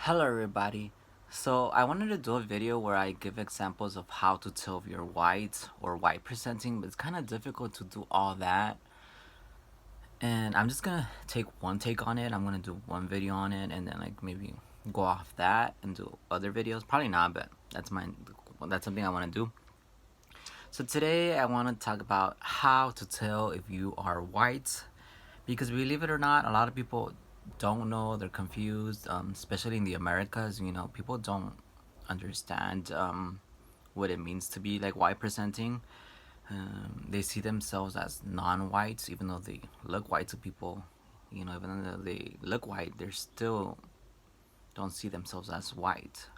Hello everybody. So I wanted to do a video where I give examples of how to tell if you're white or white presenting, but it's kind of difficult to do all that. And I'm just gonna take one take on it. I'm gonna do one video on it and then like maybe go off that and do other videos. Probably not, but that's something I want to do. So today I want to talk about how to tell if you are white, because believe it or not, a lot of people don't know. They're confused, especially in the Americas. People don't understand what it means to be like white presenting. They see themselves as non-whites even though they look white to people. Even though they look white, they still don't see themselves as white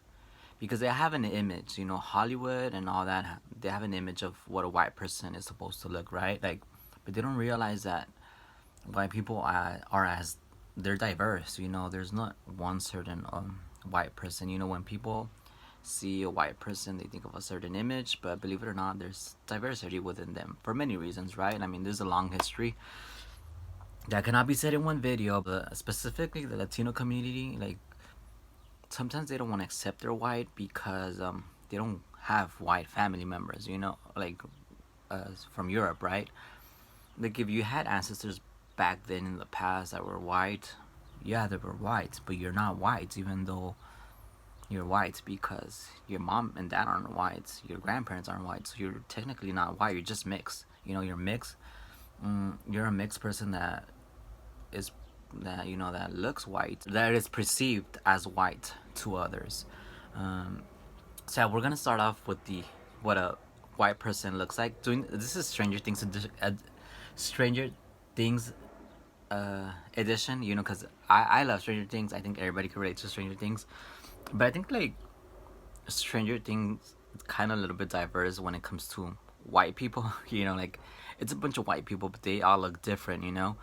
because they have an image. Hollywood and all that, they have an image of what a white person is supposed to look, right? Like, but they don't realize that white people are as they're diverse. There's not one certain white person. When people see a white person, they think of a certain image, but believe it or not, there's diversity within them for many reasons, right? I mean, there's a long history that cannot be said in one video, but specifically the Latino community, like, sometimes they don't want to accept they're white because they don't have white family members, like from Europe, right? Like, if you had ancestors back then in the past that were white, yeah, they were white, but you're not white even though you're white, because your mom and dad aren't white, your grandparents aren't white, so you're technically not white. You're just mixed. You're mixed. You're a mixed person is that looks white, that is perceived as white to others. Um, so yeah, we're gonna start off with the what a white person looks like. Doing this is Stranger Things edition. Because I love Stranger Things. I think everybody can relate to Stranger Things, but I think like Stranger Things kind of a little bit diverse when it comes to white people. Like, it's a bunch of white people, but they all look different. So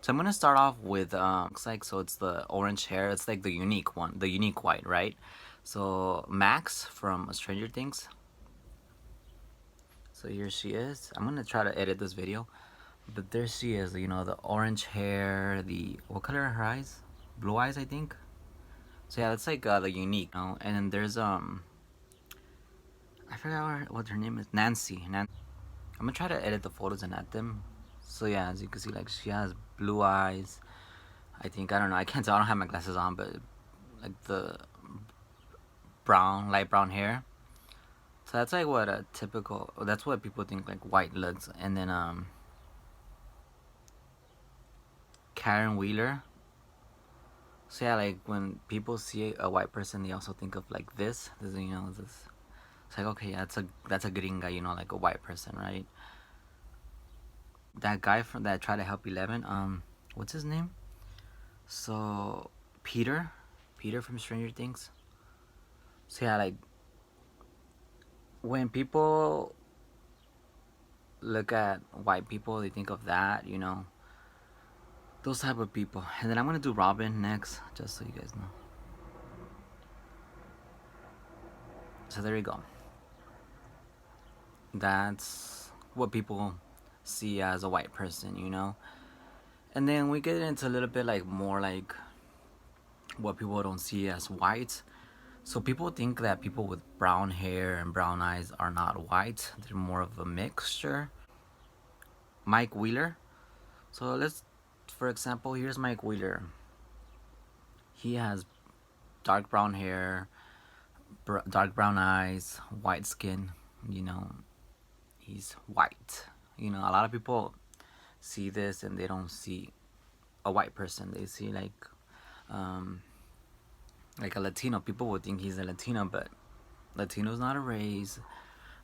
I'm gonna start off with looks like, so it's the orange hair. It's like the unique one, the unique white, right? So Max from Stranger Things. So here she is. I'm gonna try to edit this video, but there she is. The orange hair. The what color are her eyes? Blue eyes, I think. So yeah, that's like the unique. And then there's I forgot what her name is. Nancy. I'm gonna try to edit the photos and add them. So yeah, as you can see, like, she has blue eyes. I think, I don't know. I can't tell. I don't have my glasses on, but like the light brown hair. So that's like what a typical. That's what people think like white looks. And then Karen Wheeler. So yeah, like when people see a white person, they also think of like this. This. It's like, okay, yeah, that's a gringa, like a white person, right? That guy from that tried to help Eleven. What's his name? So Peter from Stranger Things. So yeah, like when people look at white people, they think of that, those type of people. And then I'm gonna do Robin next, just so you guys know. So there you go. That's what people see as a white person. And then we get into a little bit like more like what people don't see as white. So people think that people with brown hair and brown eyes are not white. They're more of a mixture. Mike Wheeler. So for example, here's Mike Wheeler. He has dark brown hair, dark brown eyes, white skin. You know, he's white. A lot of people see this and they don't see a white person. They see um, like a Latino. People would think he's a Latino, but Latino's not a race.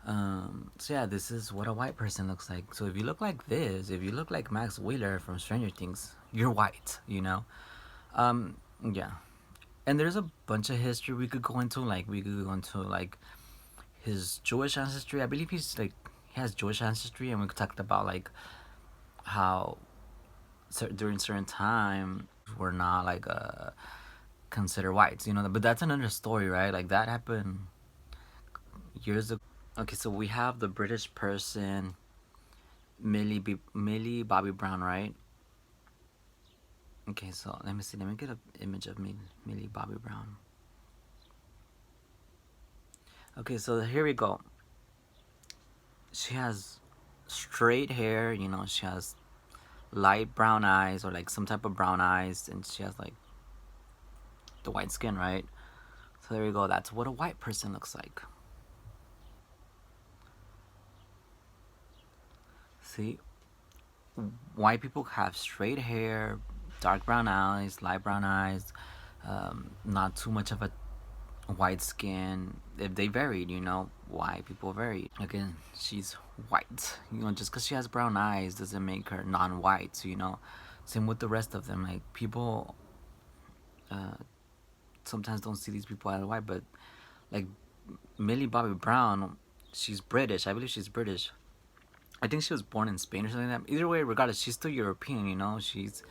So yeah, this is what a white person looks like. So if you look like this, if you look like Max Wheeler from Stranger Things, you're white. Um, yeah. And there's a bunch of history we could go into. Like, we could go into like his Jewish ancestry. I believe he has Jewish ancestry, and we talked about like how during certain time we're not like considered whites. But that's another story, right? Like, that happened years ago. Okay, so we have the British person Millie Bobby Brown, right? Okay, so let me see. Let me get an image of Millie Bobby Brown. Okay, so here we go. She has straight hair, you know, she has light brown eyes or like some type of brown eyes, and she has like the white skin, right? So there we go. That's what a white person looks like. See, white people have straight hair, dark brown eyes, light brown eyes, not too much of a white skin. If they varied, you know, white people varied. Again, she's white. You know, just because she has brown eyes doesn't make her non-white. You know, same with the rest of them. Like people uh, sometimes don't see these people as white, but like Millie Bobby Brown, she's British. I believe she's British. I think she was born in Spain or something like that. Either way, regardless, she's still European. You know, she's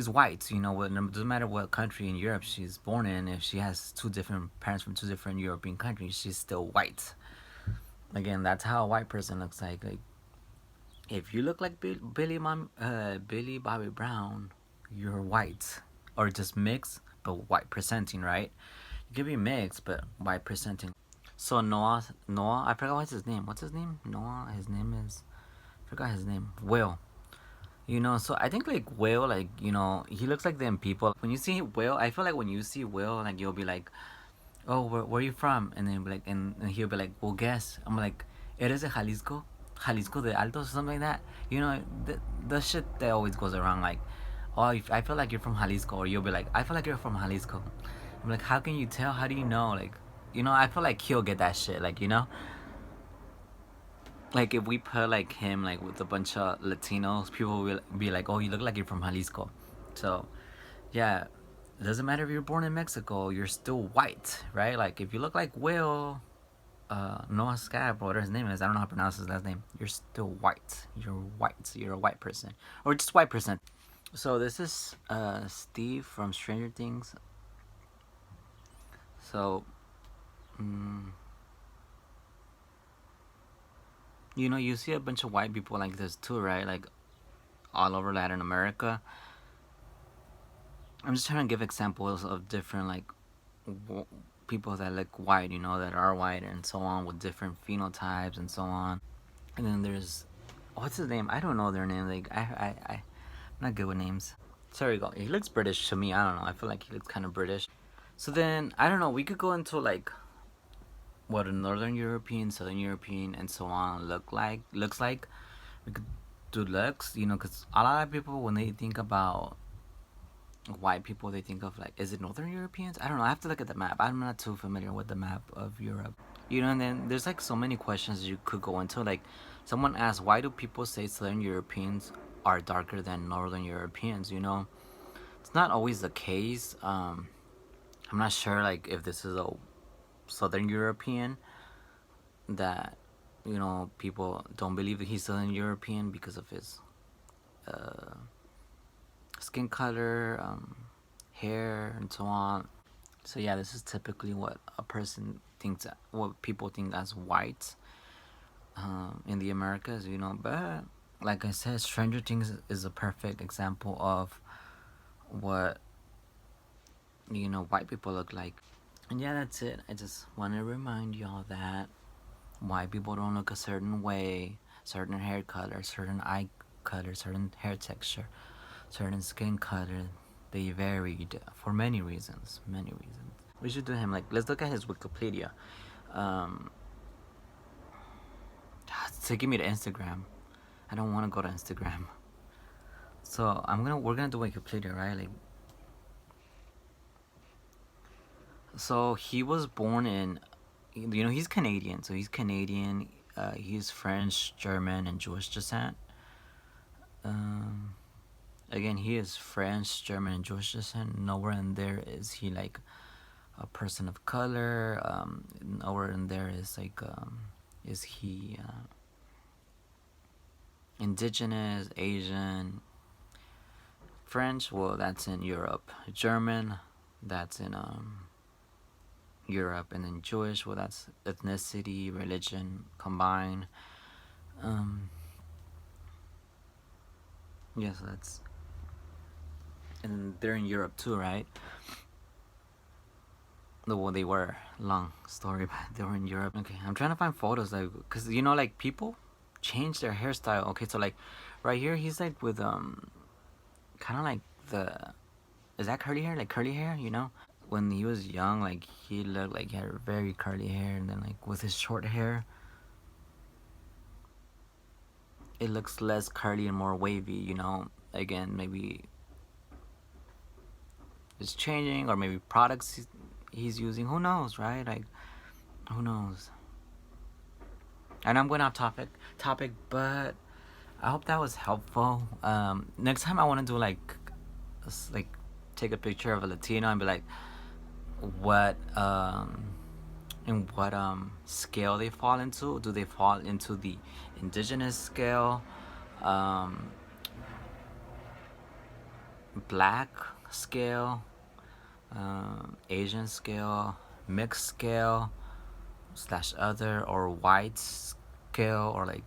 white. You know, it doesn't matter what country in Europe she's born in. If she has two different parents from two different European countries, she's still white. Again, that's how a white person looks like. Like if you look like Billy Bobby Brown, you're white or just mixed but white presenting, right? You can be mixed but white presenting. So Noah, I forgot what's his name. What's his name? Noah. His name is, I forgot his name. Will. You know, so I think like Will, like you know, he looks like them people. When you see Will, I feel like when you see Will, like you'll be like, "Oh, where are you from?" And then you'll be like, and he'll be like, "Well, guess." I'm like, "Eres de Jalisco, Jalisco de Altos, or something like that." You know, the shit that always goes around like, "Oh, I feel like you're from Jalisco," or you'll be like, "I feel like you're from Jalisco." I'm like, "How can you tell? How do you know?" Like, you know, I feel like he'll get that shit. Like, you know, like if we put like him like with a bunch of Latinos, people will be like, "Oh, you look like you're from Jalisco." So yeah, it doesn't matter if you're born in Mexico, you're still white, right? Like if you look like Will, Noah Scab, or whatever his name is, I don't know how to pronounce his last name. You're still white. You're white. You're a white person, or just white person. So this is Steve from Stranger Things. So mm, you know, you see a bunch of white people like this too, right? Like all over Latin America. I'm just trying to give examples of different like w- people that look white, you know, that are white and so on, with different phenotypes and so on. And then there's, what's his name? I don't know their name. Like I'm not good with names. So there you go. He looks British to me. I don't know. I feel like he looks kind of British. So then I don't know. We could go into like what a Northern European, Southern European, and so on looks like. We could do looks, you know, because a lot of people when they think about white people, they think of like, is it Northern Europeans? I don't know. I have to look at the map. I'm not too familiar with the map of Europe. You know, and then there's like so many questions you could go into. Like, someone asked, why do people say Southern Europeans are darker than Northern Europeans? You know, it's not always the case. I'm not sure like if this is a Southern European that, you know, people don't believe that he's Southern European because of his uh, skin color, hair, and so on. So yeah, this is typically what a person thinks, what people think as white in the Americas, you know. But like I said, Stranger Things is a perfect example of what, you know, white people look like. And yeah, that's it. I just want to remind y'all that white people don't look a certain way, certain hair color, certain eye color, certain hair texture, certain skin color. They varied for many reasons. Many reasons. We should do him like, let's look at his Wikipedia. Um, it's taking me to Instagram. I don't want to go to Instagram. So we're gonna do Wikipedia, right? Like, so he was born in, you know, he's Canadian. So he's Canadian. He's French, German, and Jewish descent. Um, Again, he is French, German, and Jewish descent. Nowhere in there is he like a person of color. Nowhere in there is like, is he indigenous, Asian, French? Well, that's in Europe. German, that's in Europe, and then Jewish. Well, that's ethnicity, religion combined. Um, yes, that's, and they're in Europe too, right? Well, they were, long story, but they were in Europe. Okay, I'm trying to find photos, like, cause you know, like, people change their hairstyle. Okay, so like, right here he's like with kind of like the, is that curly hair? Like curly hair, you know? When he was young, like he looked like he had very curly hair, and then like with his short hair, it looks less curly and more wavy. You know, again, maybe it's changing, or maybe products he's using. Who knows, right? Like, who knows? And I'm going off topic, but I hope that was helpful. Next time I want to do like, like, take a picture of a Latino and be like, what in what scale they fall into. Do they fall into the indigenous scale, um, black scale, Asian scale, mixed scale slash other, or white scale, or like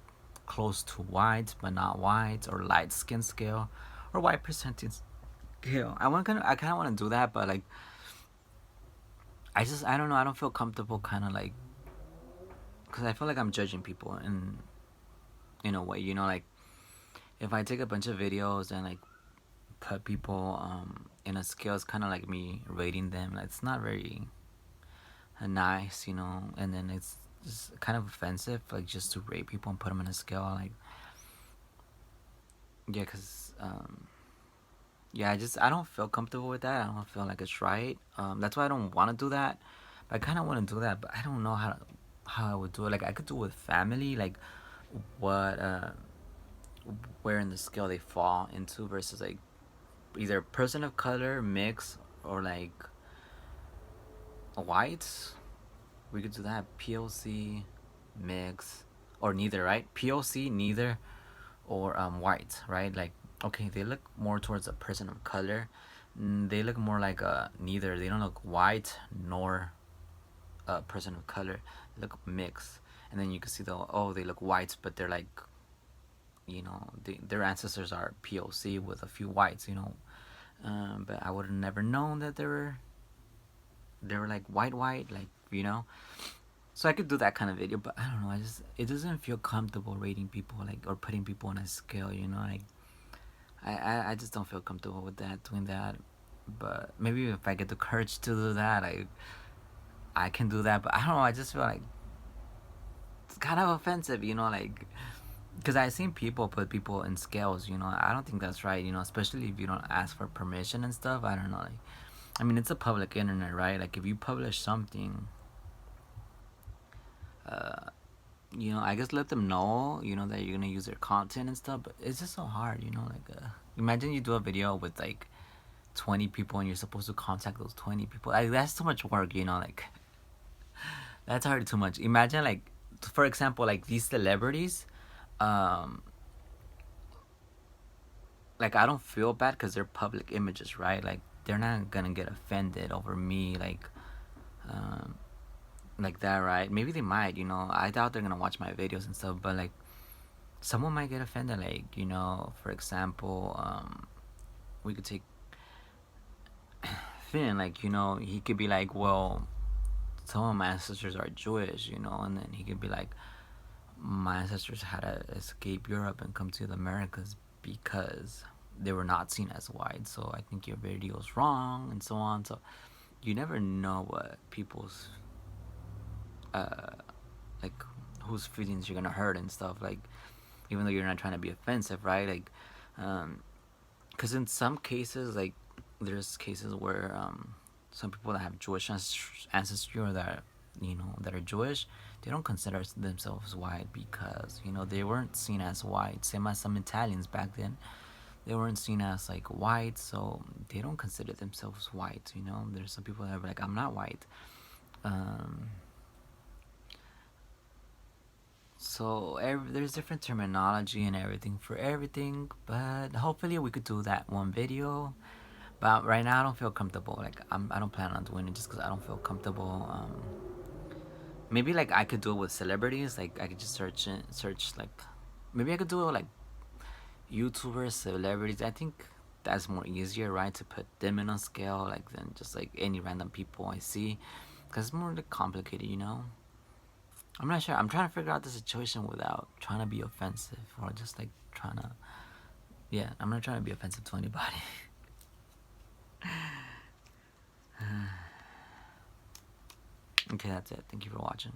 close to white but not white, or light skin scale, or white percentage scale? I kind of want to do that, but like, I don't know. I don't feel comfortable, kind of like, because I feel like I'm judging people in a way, you know, like, if I take a bunch of videos and like put people in a scale, it's kind of like me rating them. Like, it's not very nice, you know. And then it's just kind of offensive, like, just to rate people and put them in a scale, like, yeah, because yeah, I don't feel comfortable with that. I don't feel like it's right. That's why I don't want to do that. But I kind of want to do that, but I don't know how I would do it. Like, I could do it with family, like, what where in the scale they fall into, versus like either person of color, mix, or like white. We could do that. POC, mix, or neither, right? POC, neither, or white, right? Like, okay, they look more towards a person of color. They look more like a neither. They don't look white nor a person of color. They look mixed. And then you can see they look white, but they're like, you know, their ancestors are POC with a few whites, you know. But I would have never known that they were like white, like, you know. So I could do that kind of video, but I don't know. It doesn't feel comfortable rating people, like, or putting people on a scale, you know. Like, I just don't feel comfortable with that, doing that. But maybe if I get the courage to do that, I can do that. But I don't know. I just feel like it's kind of offensive, you know, like, because I've seen people put people in scales, you know. I don't think that's right, you know, especially if you don't ask for permission and stuff. I don't know, like, I mean, it's a public internet, right? Like, if you publish something, uh, you know, I guess let them know, you know, that you're gonna use their content and stuff. But it's just so hard, you know. Like, imagine you do a video with like 20 people and you're supposed to contact those 20 people. Like, that's too much work, you know. Like, that's already too much. Imagine, like, for example, like these celebrities, um, like, I don't feel bad because they're public images, right? Like, they're not gonna get offended over me, um, like that, right? Maybe they might, you know. I doubt they're gonna watch my videos and stuff, but like, someone might get offended. Like, you know, for example, we could take Finn. Like, you know, he could be like, well, some of my ancestors are Jewish, you know, and then he could be like, my ancestors had to escape Europe and come to the Americas because they were not seen as white. So I think your video is wrong, and so on. So you never know what people's like, whose feelings you're gonna hurt and stuff. Like, even though you're not trying to be offensive, right? Like, because in some cases, like, there's cases where some people that have Jewish ancestry, or that, you know, that are Jewish, they don't consider themselves white because, you know, they weren't seen as white. Same as some Italians back then, they weren't seen as like white, so they don't consider themselves white. You know, there's some people that are like, I'm not white. So there's different terminology and everything for everything, but hopefully we could do that one video. But right now I don't feel comfortable. Like, I don't plan on doing it just because I don't feel comfortable. Maybe like I could do it with celebrities. Like, I could just search like, maybe I could do it with like YouTubers, celebrities. I think that's more easier, right? To put them in a scale, like, than just like any random people I see. Because it's more like complicated, you know? I'm not sure. I'm trying to figure out the situation without trying to be offensive or just like trying to. Yeah, I'm not trying to be offensive to anybody. Okay, that's it. Thank you for watching.